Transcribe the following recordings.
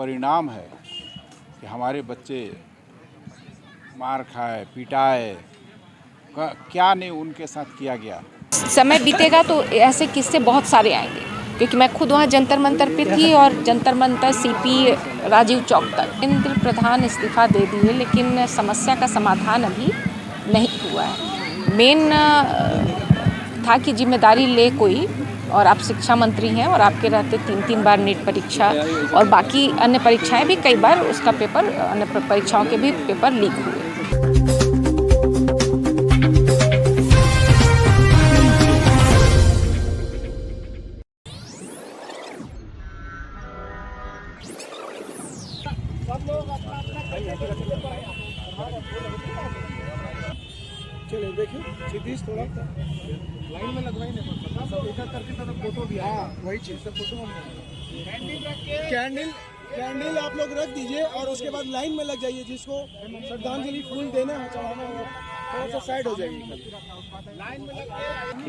परिणाम है कि हमारे बच्चे मार खाए, पिटाए, क्या नहीं उनके साथ किया गया। समय बीतेगा तो ऐसे किस्से बहुत सारे आएंगे, क्योंकि मैं खुद वहाँ जंतर मंतर पे थी और जंतर मंतर सीपी राजीव चौक तक धर्मेंद्र प्रधान इस्तीफा दे दिए, लेकिन समस्या का समाधान अभी नहीं हुआ है। मेन था कि जिम्मेदारी ले कोई, और आप शिक्षा मंत्री हैं और आपके रहते 3 बार नीट परीक्षा और बाकी अन्य परीक्षाएं भी, कई बार उसका पेपर, अन्य परीक्षाओं के भी पेपर लीक हुए। चलिए देखिए क्षितिज थोड़ा लाइन में लगवाई नहीं, सब एक एक करके तो फोटो भी है। वही चीज सब फोटो कैंडल आप लोग रख दीजिए और उसके बाद लाइन में लग जाइए। जिसको श्रद्धांजलि फूल देना है, चढ़ाना है, थोड़ा सा साइड हो जाएगी।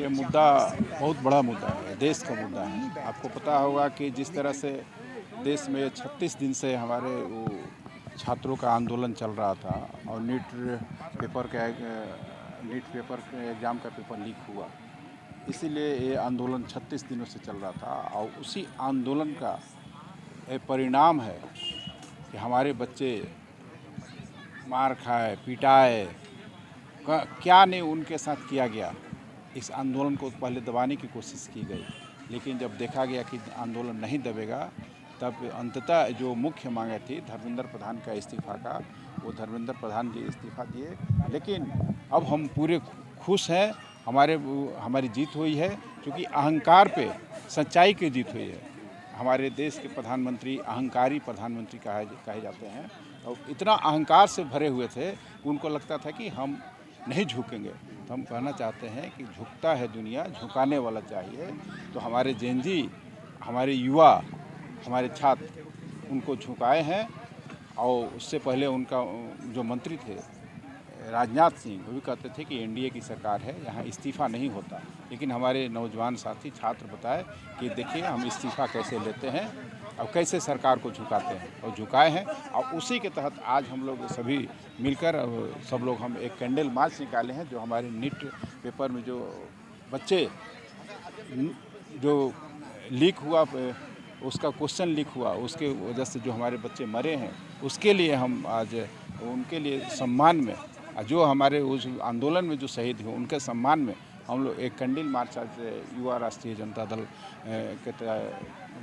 ये मुद्दा बहुत बड़ा मुद्दा है, देश का मुद्दा है। आपको पता होगा कि जिस तरह से देश में 36 दिन से हमारे वो छात्रों का आंदोलन चल रहा था और नीट पेपर के एग्ज़ाम का पेपर लीक हुआ, इसीलिए ये आंदोलन 36 दिनों से चल रहा था। और उसी आंदोलन का परिणाम है कि हमारे बच्चे मार खाए, पिटाए, क्या नहीं उनके साथ किया गया। इस आंदोलन को पहले दबाने की कोशिश की गई, लेकिन जब देखा गया कि आंदोलन नहीं दबेगा, तब अंततः जो मुख्य मांगे थी धर्मेंद्र प्रधान का इस्तीफा का, वो धर्मेंद्र प्रधान जी इस्तीफा दिए। लेकिन अब हम पूरे खुश हैं, हमारी जीत हुई है, क्योंकि अहंकार पे सच्चाई की जीत हुई है। हमारे देश के प्रधानमंत्री अहंकारी प्रधानमंत्री कहे जाते हैं, और इतना अहंकार से भरे हुए थे, उनको लगता था कि हम नहीं झुकेंगे। तो हम कहना चाहते हैं कि झुकता है दुनिया, झुकाने वाला चाहिए। तो हमारे जेन जी, हमारे युवा, हमारे छात्र उनको झुकाए हैं। और उससे पहले उनका जो मंत्री थे राजनाथ सिंह, वो भी कहते थे कि एनडीए की सरकार है, यहाँ इस्तीफ़ा नहीं होता। लेकिन हमारे नौजवान साथी छात्र बताए कि देखिए हम इस्तीफ़ा कैसे लेते हैं और कैसे सरकार को झुकाते हैं, और झुकाए हैं। और उसी के तहत आज हम लोग सभी मिलकर सब लोग हम एक कैंडल मार्च निकाले हैं। जो हमारे नीट पेपर में जो बच्चे जो लीक हुआ, उसका क्वेश्चन लीक हुआ, उसके वजह से जो हमारे बच्चे मरे हैं, उसके लिए हम आज उनके लिए सम्मान में, जो हमारे उस आंदोलन में जो शहीद हुए उनके सम्मान में हम लोग एक कैंडल मार्च आज युवा राष्ट्रीय जनता दल के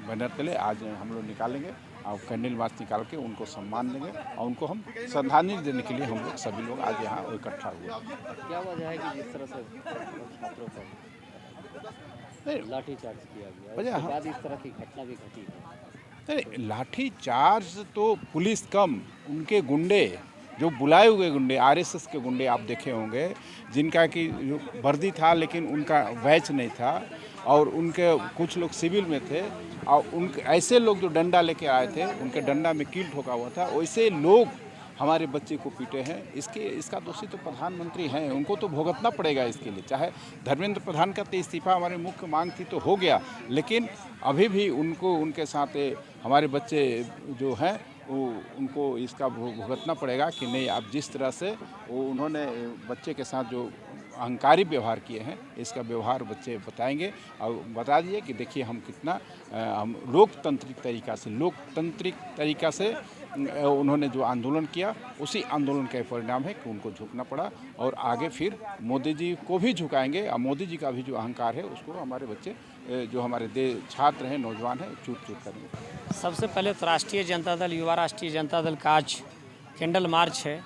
बैनर तले आज हम लोग निकालेंगे। और कैंडल मार्च निकाल के उनको सम्मान देंगे और उनको हम श्रद्धांजलि देने के लिए हम लोग सभी लोग आज यहाँ इकट्ठा हुए। क्या वजह है कि जिस तरह से छात्रों पर लाठीचार्ज किया गया, उसके बाद इस तरह की घटना भी घटी है? लाठीचार्ज तो पुलिस कम, उनके गुंडे, जो बुलाए हुए गुंडे, आरएसएस के गुंडे आप देखे होंगे, जिनका कि वर्दी था लेकिन उनका बैच नहीं था, और उनके कुछ लोग सिविल में थे, और उनके ऐसे लोग जो डंडा लेके आए थे, उनके डंडा में कील ठोका हुआ था, वैसे लोग हमारे बच्चे को पीटे हैं। इसका दोषी तो प्रधानमंत्री हैं, उनको तो भुगतना पड़ेगा इसके लिए। चाहे धर्मेंद्र प्रधान का तो इस्तीफा हमारी मुख्य मांग थी तो हो गया, लेकिन अभी भी उनको, उनके साथ हमारे बच्चे जो हैं उनको इसका भुगतना पड़ेगा कि नहीं। अब जिस तरह से उन्होंने बच्चे के साथ जो अहंकारी व्यवहार किए हैं, इसका व्यवहार बच्चे बताएंगे और बता दिए कि देखिए हम कितना हम लोकतांत्रिक तरीका से उन्होंने जो आंदोलन किया, उसी आंदोलन का परिणाम है कि उनको झुकना पड़ा। और आगे फिर मोदी जी को भी झुकाएंगे, और मोदी जी का भी जो अहंकार है उसको हमारे बच्चे, जो हमारे छात्र हैं, नौजवान हैं, चूट करेंगे। सबसे पहले तो राष्ट्रीय जनता दल, युवा राष्ट्रीय जनता दल का आज कैंडल मार्च है,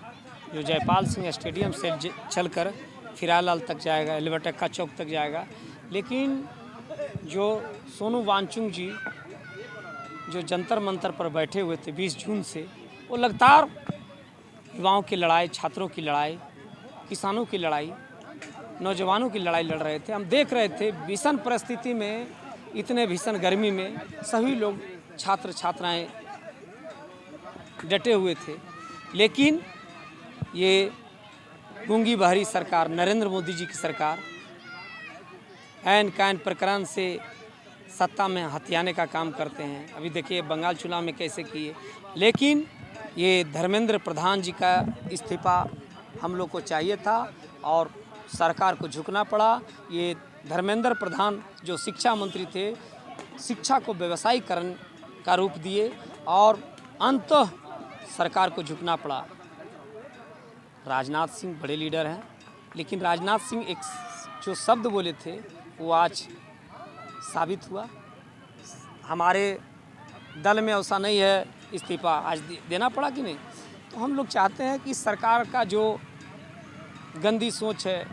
जो जयपाल सिंह स्टेडियम से चलकर फिरालाल तक जाएगा, एलिवेटेक्का चौक तक जाएगा। लेकिन जो सोनू वांगचुक जी जो जंतर मंतर पर बैठे हुए थे 20 जून से, वो लगातार युवाओं की लड़ाई, छात्रों की लड़ाई, किसानों की लड़ाई, नौजवानों की लड़ाई लड़ रहे थे। हम देख रहे थे भीषण परिस्थिति में, इतने भीषण गर्मी में सभी लोग छात्र छात्राएं डटे हुए थे। लेकिन ये गूंगी बहरी सरकार, नरेंद्र मोदी जी की सरकार, ऐन कैन प्रकरण से सत्ता में हथियाने का काम करते हैं। अभी देखिए बंगाल चुनाव में कैसे किए। लेकिन ये धर्मेंद्र प्रधान जी का इस्तीफ़ा हम लोग को चाहिए था और सरकार को झुकना पड़ा। ये धर्मेंद्र प्रधान जो शिक्षा मंत्री थे, शिक्षा को व्यवसायीकरण का रूप दिए और अंततः सरकार को झुकना पड़ा। राजनाथ सिंह बड़े लीडर हैं, लेकिन राजनाथ सिंह एक जो शब्द बोले थे वो आज साबित हुआ। हमारे दल में ऐसा नहीं है, इस्तीफ़ा आज देना पड़ा कि नहीं। तो हम लोग चाहते हैं कि सरकार का जो गंदी सोच है,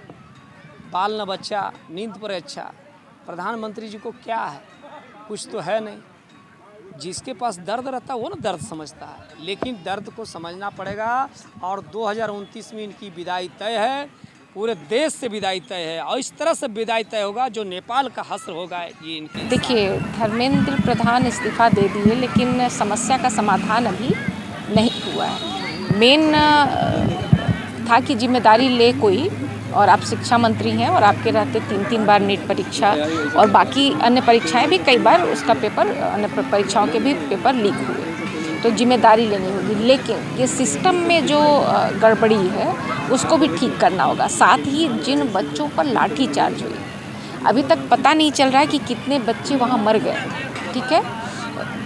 बाल न बच्चा नींद पर अच्छा, प्रधानमंत्री जी को क्या है, कुछ तो है नहीं। जिसके पास दर्द रहता है वो ना दर्द समझता है, लेकिन दर्द को समझना पड़ेगा। और 2029 में इनकी विदाई तय है, पूरे देश से विदाई तय है और इस तरह से विदाई तय होगा जो नेपाल का हश्र होगा। ये इनकी देखिए, धर्मेंद्र प्रधान इस्तीफ़ा दे दिए, लेकिन समस्या का समाधान अभी नहीं हुआ है। मेन था कि जिम्मेदारी ले कोई, और आप शिक्षा मंत्री हैं और आपके रहते 3 बार नीट परीक्षा और बाकी अन्य परीक्षाएं भी कई बार उसका पेपर, अन्य परीक्षाओं के भी पेपर लीक हुए, तो जिम्मेदारी लेनी होगी। लेकिन ये सिस्टम में जो गड़बड़ी है उसको भी ठीक करना होगा। साथ ही जिन बच्चों पर लाठीचार्ज हुई, अभी तक पता नहीं चल रहा है कि कितने बच्चे वहाँ मर गए। ठीक है,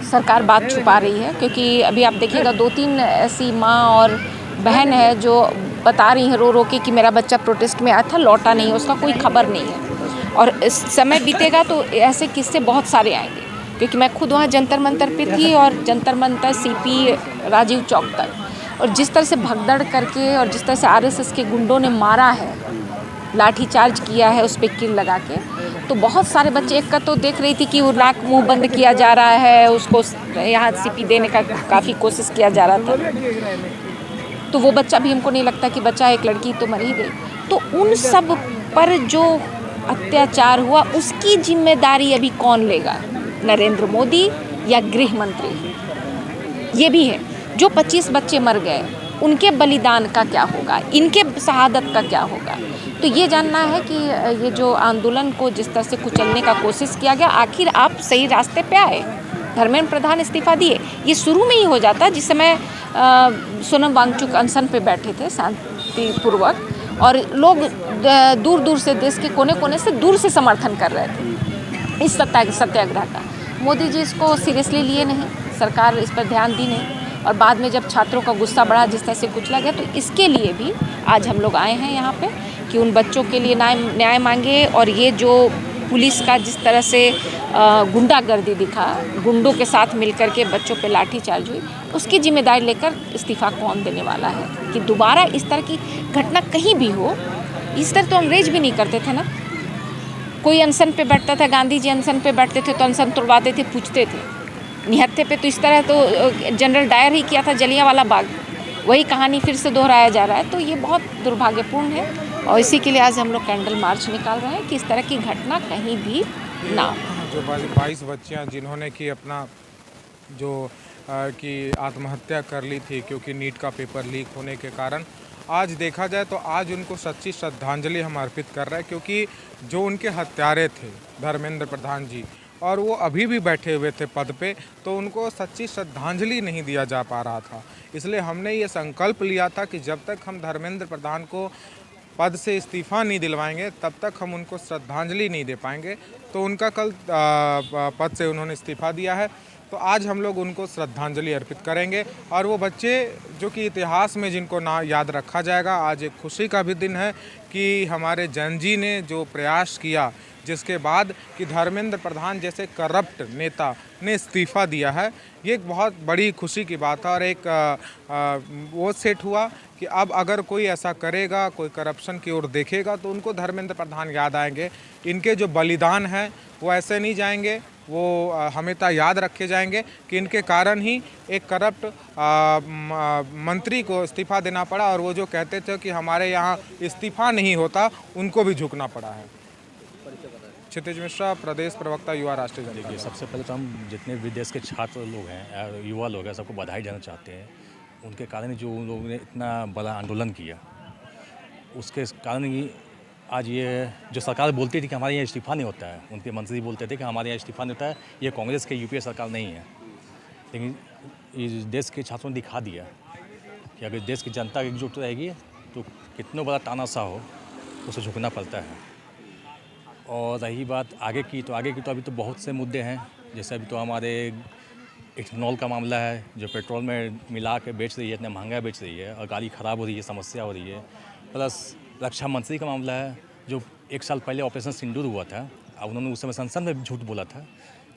सरकार बात छुपा रही है, क्योंकि अभी आप देखिएगा 2-3 ऐसी माँ और बहन है जो बता रही हैं रो रो के कि मेरा बच्चा प्रोटेस्ट में आया था, लौटा नहीं है, उसका कोई खबर नहीं है। और इस समय बीतेगा तो ऐसे किस्से बहुत सारे आएंगे, क्योंकि मैं खुद वहाँ जंतर मंतर पे थी और जंतर मंतर सीपी राजीव चौक तक, और जिस तरह से भगदड़ करके और जिस तरह से आरएसएस के गुंडों ने मारा है, लाठीचार्ज किया है उस पर कील लगा के, तो बहुत सारे बच्चे, एक का तो देख रही थी कि वो नाक मुंह बंद किया जा रहा है, उसको यहाँ सीपी देने का काफ़ी कोशिश किया जा रहा था, तो वो बच्चा भी हमको नहीं लगता कि बच्चा, एक लड़की तो मर ही गई। तो उन सब पर जो अत्याचार हुआ उसकी जिम्मेदारी अभी कौन लेगा, नरेंद्र मोदी या गृह मंत्री? ये भी है, जो 25 बच्चे मर गए उनके बलिदान का क्या होगा, इनके शहादत का क्या होगा? तो ये जानना है कि ये जो आंदोलन को जिस तरह से कुचलने का कोशिश किया गया, आखिर आप सही रास्ते पे आए? धर्मेंद्र प्रधान इस्तीफा दिए, ये शुरू में ही हो जाता जिस समय सोनम वांगचुक अनशन पे बैठे थे शांतिपूर्वक, और लोग दूर दूर से, देश के कोने कोने से दूर से समर्थन कर रहे थे इस सत्याग्रह का। मोदी जी इसको सीरियसली लिए नहीं, सरकार इस पर ध्यान दी नहीं, और बाद में जब छात्रों का गुस्सा बढ़ा, जिस तरह से कुचला गया, तो इसके लिए भी आज हम लोग आए हैं यहाँ पे कि उन बच्चों के लिए न्याय मांगे। और ये जो पुलिस का जिस तरह से गुंडागर्दी दिखा, गुंडों के साथ मिलकर के बच्चों पे लाठीचार्ज हुई, उसकी जिम्मेदारी लेकर इस्तीफ़ा कौन देने वाला है कि दोबारा इस तरह की घटना कहीं भी हो। इस तरह तो अंग्रेज भी नहीं करते थे ना, कोई अनशन पे बैठता था, गांधी जी अनशन पे बैठते थे तो अनशन तोड़वाते थे, पूछते थे। निहत्थे पे तो इस तरह तो जनरल डायर ही किया था, जलियांवाला बाग, वही कहानी फिर से दोहराया जा रहा है। तो ये बहुत दुर्भाग्यपूर्ण है, और इसी के लिए आज हम लोग कैंडल मार्च निकाल रहे हैं कि इस तरह की घटना कहीं भी ना। जो 22 बच्चियाँ जिन्होंने कि अपना जो कि आत्महत्या कर ली थी क्योंकि नीट का पेपर लीक होने के कारण, आज देखा जाए तो आज उनको सच्ची श्रद्धांजलि हम अर्पित कर रहे हैं, क्योंकि जो उनके हत्यारे थे धर्मेंद्र प्रधान जी, और वो अभी भी बैठे हुए थे पद पे, तो उनको सच्ची श्रद्धांजलि नहीं दिया जा पा रहा था। इसलिए हमने ये संकल्प लिया था कि जब तक हम धर्मेंद्र प्रधान को पद से इस्तीफ़ा नहीं दिलवाएंगे तब तक हम उनको श्रद्धांजलि नहीं दे पाएंगे। तो उनका कल पद से उन्होंने इस्तीफ़ा दिया है, तो आज हम लोग उनको श्रद्धांजलि अर्पित करेंगे। और वो बच्चे जो कि इतिहास में जिनको ना याद रखा जाएगा, आज एक खुशी का भी दिन है कि हमारे जन जी ने जो प्रयास किया, जिसके बाद कि धर्मेंद्र प्रधान जैसे करप्ट नेता ने इस्तीफ़ा दिया है, ये एक बहुत बड़ी खुशी की बात है। और एक वो सेट हुआ कि अब अगर कोई ऐसा करेगा, कोई करप्शन की ओर देखेगा, तो उनको धर्मेंद्र प्रधान याद आएंगे। इनके जो बलिदान हैं वो ऐसे नहीं जाएंगे, वो हमेशा याद रखे जाएंगे कि इनके कारण ही एक करप्ट मंत्री को इस्तीफ़ा देना पड़ा, और वो जो कहते थे कि हमारे यहाँ इस्तीफ़ा नहीं होता, उनको भी झुकना पड़ा है। क्षितिज मिश्रा, प्रदेश प्रवक्ता, युवा राष्ट्रीय जनता दल। सबसे पहले तो हम जितने विदेश के छात्र लोग हैं, युवा लोग हैं, सबको बधाई देना चाहते हैं। उनके कारण जो उन लोगों ने इतना बड़ा आंदोलन किया, उसके कारण ही आज ये जो सरकार बोलती थी कि हमारे यहाँ इस्तीफ़ा नहीं होता है, उनके मंत्री बोलते थे कि हमारे यहाँ इस्तीफ़ा नहीं होता है, ये कांग्रेस के यूपीए सरकार नहीं है। लेकिन इस देश के छात्रों ने दिखा दिया कि अगर देश की जनता एकजुट रहेगी तो कितना बड़ा तानाशाह हो उसे झुकना पड़ता है। और रही बात आगे की, तो आगे की तो अभी तो बहुत से मुद्दे हैं। जैसे अभी तो हमारे इथेनॉल का मामला है, जो पेट्रोल में मिला के बेच रही है, इतना महंगा बेच रही है और गाड़ी ख़राब हो रही है, समस्या हो रही है। प्लस रक्षा मंत्री का मामला है, जो 1 साल पहले ऑपरेशन सिंदूर हुआ था, अब उन्होंने उस समय संसद में झूठ बोला था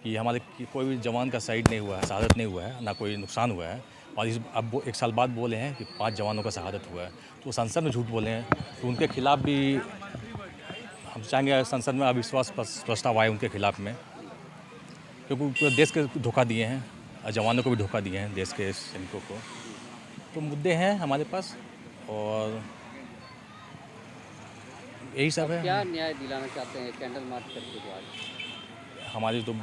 कि हमारे कोई भी जवान का शहीद नहीं हुआ है, शहादत नहीं हुआ है, ना कोई नुकसान हुआ है। और अब वो 1 साल बाद बोले हैं कि 5 जवानों का शहादत हुआ है, तो संसद में झूठ बोले हैं। तो उनके खिलाफ भी हम चाहेंगे संसद में अविश्वास प्रस्ताव आए उनके खिलाफ में, क्योंकि पूरे देश के धोखा दिए हैं और जवानों को भी धोखा दिए हैं, देश के सैनिकों को। तो मुद्दे हैं हमारे पास और यही सब है। क्या न्याय दिलाना चाहते हैं कैंडल मार्च करके जो आज? हमारे तो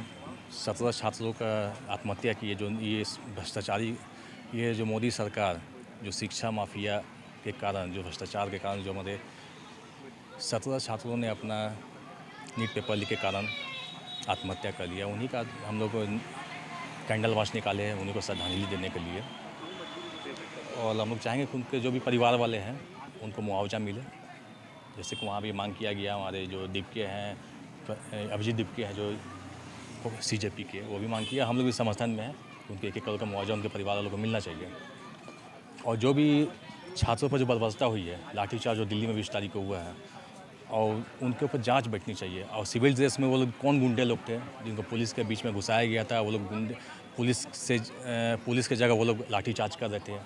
17 छात्रों का आत्महत्या की है, जो ये भ्रष्टाचारी, ये जो मोदी सरकार जो शिक्षा माफिया के कारण, जो भ्रष्टाचार के कारण जो हमारे 17 छात्रों ने अपना नीट पेपर लीक के कारण आत्महत्या कर लिया, उन्हीं का हम लोग कैंडल मार्च निकाले हैं उन्हीं को श्रद्धांजलि देने के लिए। और हम लोग चाहेंगे कि उनके जो भी परिवार वाले हैं उनको मुआवजा मिले, जैसे कि वहाँ भी मांग किया गया। हमारे जो दिव्य हैं, अभिजीत दिव्य हैं जो सीजेपी के, वो भी मांग किया। हम लोग भी समर्थन में हैं, उनके 1-1 करोड़ का मुआवजा उनके परिवार वालों को मिलना चाहिए। और जो भी छात्रों पर जो बर्बरता हुई है, लाठीचार्ज जो दिल्ली में 20 तारीख को हुआ है, और उनके ऊपर जांच बैठनी चाहिए। और सिविल ड्रेस में वो लोग कौन गुंडे लोग थे जिनको पुलिस के बीच में घुसाया गया था, वो लोग गुंडे पुलिस के जगह वो लोग लाठीचार्ज कर रहे थे।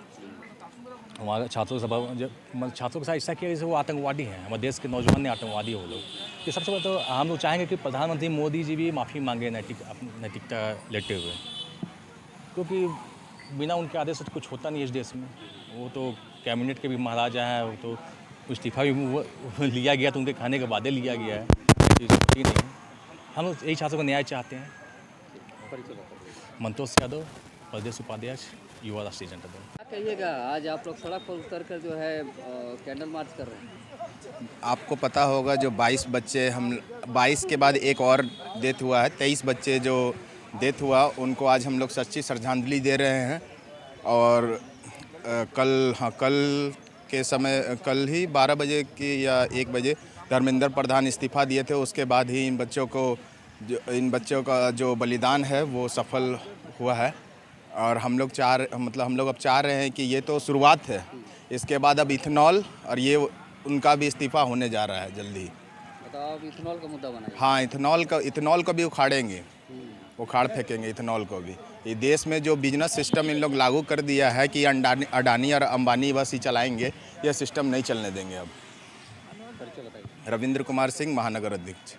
हमारे छात्रों के साथ ऐसा किया जैसे वो आतंकवादी हैं, हमारे देश के नौजवान ने आतंकवादी हो लोग। ये सबसे पहले तो हम लोग चाहेंगे कि प्रधानमंत्री मोदी जी भी माफ़ी मांगे नैतिकता लेते हुए, क्योंकि बिना उनके आदेश से कुछ होता नहीं इस देश में। वो तो कैबिनेट के भी महाराजा हैं, वो तो इस्तीफा भी लिया गया तो उनके खाने के बाद लिया गया है, चीज़ होती नहीं है। हम लोग यही छात्रों को न्याय चाहते हैं। मंतोष यादव, प्रदेश उपाध्यक्ष, युवा राष्ट्रीय जनता दल। क्या कहिएगा, आज आप लोग सड़क पर उतर कर जो है कैंडल मार्च कर रहे हैं? आपको पता होगा जो 22 बच्चे, हम 22 के बाद एक और डेथ हुआ है, 23 बच्चे जो डेथ हुआ उनको आज हम लोग सच्ची श्रद्धांजलि दे रहे हैं। और कल के समय, कल ही 12 बजे की या 1 बजे धर्मेंद्र प्रधान इस्तीफ़ा दिए थे, उसके बाद ही इन बच्चों का जो बलिदान है वो सफल हुआ है। और हम लोग अब चाह रहे हैं कि ये तो शुरुआत है, इसके बाद अब इथेनॉल और ये उनका भी इस्तीफ़ा होने जा रहा है जल्दी। बताओ, अब इथेनॉल का मुद्दा बनाइए। हाँ, इथेनॉल को भी उखाड़ेंगे, उखाड़ फेंकेंगे इथेनॉल को भी। ये देश में जो बिजनेस सिस्टम इन लोग लागू कर दिया है कि अडानी और अंबानी बस ही चलाएंगे, यह सिस्टम नहीं चलने देंगे अब। परिचय बताइए। रविंद्र कुमार सिंह, महानगर अध्यक्ष।